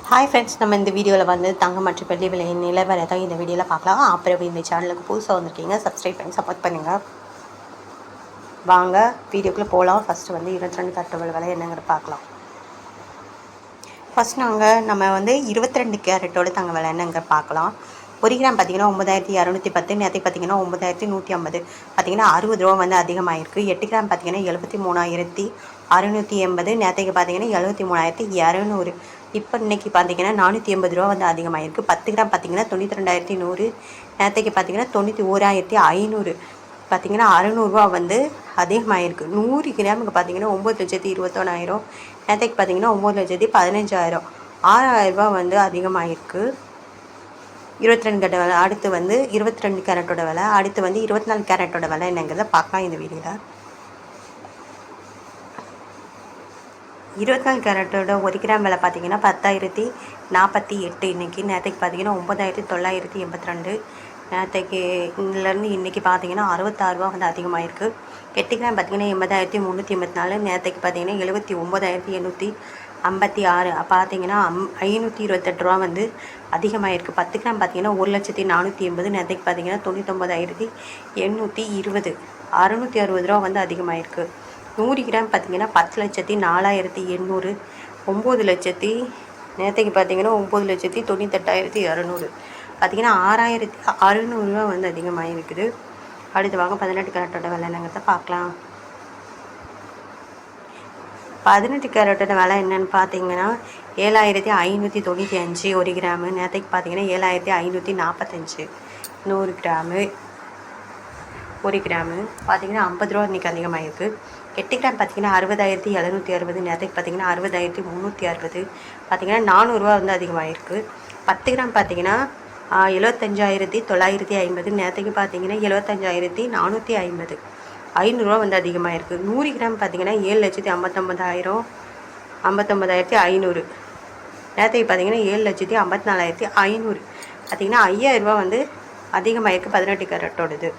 Hi friends, நம்ம இந்த வீடியோவில் வந்து தங்கம் மற்றும் வெள்ளி விலையின் நிலவரை தான் இந்த வீடியோவில் பார்க்கலாம். அப்புறம் இந்த சேனலுக்கு புதுசாக வந்திருக்கீங்க, சப்ஸ்கிரைப் பண்ணி சப்போர்ட் பண்ணுங்கள். வாங்க வீடியோக்குள்ளே போகலாம். ஃபஸ்ட்டு வந்து 22 கேரட் விலை என்னங்கிற பார்க்கலாம். ஃபஸ்ட் நம்ம வந்து 22 கேரட்டோட தங்க விலை என்னங்கிற பார்க்கலாம். 1 கிராம் பார்த்திங்கன்னா 9210, நேற்றுக்கு பார்த்திங்கன்னா 9150, பார்த்திங்கன்னா 60 ரூபா வந்து அதிகமாகிருக்கு. 8 கிராம் பார்த்திங்கன்னா 73680, நேற்றுக்கு பார்த்திங்கன்னா 73200. இப்போ இன்றைக்கி பார்த்திங்கன்னா 480 ரூபா வந்து அதிகமாகிருக்கு. 10 கிராம் பார்த்திங்கன்னா 92100, நேற்றுக்கு பார்த்திங்கன்னா 91500, பார்த்திங்கன்னா 600 வந்து அதிகமாகிருக்கு. 100 கிராமுக்கு பார்த்திங்கன்னா 9,21,000, நேற்றுக்கு பார்த்திங்கன்னா 9,15,000, 6000 வந்து அதிகமாகிருக்கு. 22 கேரட் விலை. அடுத்து வந்து 22 கேரட்டோட விலை. அடுத்து வந்து 24 கேரட்டோட விலை என்னங்கிறத பார்க்கலாம் இந்த வீடியோவில். 24 கேரட்டோட 1 கிராம் விலை பார்த்திங்கன்னா 10,048 இன்றைக்கி. நேற்றுக்கு பார்த்திங்கன்னா 9,982, நேற்றுக்கு இதிலேருந்து இன்றைக்கி பார்த்திங்கன்னா 66 ரூபா வந்து அதிகமாகிருக்கு. 8 கிராம் பார்த்திங்கன்னா 80,384, நேற்றுக்கு பார்த்திங்கன்னா 79,856, பார்த்திங்கன்னா 528 ரூபா வந்து அதிகமாகிருக்கு. 10 கிராம் பார்த்திங்கன்னா 1,480,000, நேற்றுக்கு பார்த்திங்கன்னா 99,820, 660 ரூபா வந்து அதிகமாகிருக்கு. 100 கிராம் பார்த்திங்கன்னா 10,04,800, 9 லட்சத்தி, நேற்றுக்கு பார்த்திங்கன்னா 9,98,200, பார்த்திங்கன்னா 6,600 ரூபா வந்து அதிகமாகிருக்குது. அடுத்து வாங்க 18 கேரட்டோட விலை என்னங்கிறத பார்க்கலாம். 18 கேரட்டோட விலை என்னென்னு பார்த்தீங்கன்னா 7,595 1 கிராமு, நேற்றுக்கு பார்த்தீங்கன்னா 7,545. 100 கிராமு 1 கிராமு பார்த்திங்கன்னா 50 ரூபா இன்றைக்கி அதிகமாகிருக்கு. 8 கிராம் பார்த்திங்கன்னா 60,760, நேற்றுக்கு பார்த்திங்கன்னா 60,360, பார்த்திங்கன்னா 400 ரூபா வந்து அதிகமாகிருக்கு. 10 கிராம் பார்த்திங்கன்னா 75,950, நேற்றுக்கு பார்த்திங்கன்னா 75,450, 500 ரூபா வந்து அதிகமாகிருக்கு. 100 கிராம் பார்த்திங்கன்னா 7,59,000, 59,500, நேற்றுக்கு பார்த்திங்கன்னா 7,54,500, பார்த்திங்கன்னா 5,000 ரூபா வந்து அதிகமாகிருக்கு 18 கேரட்டோடது.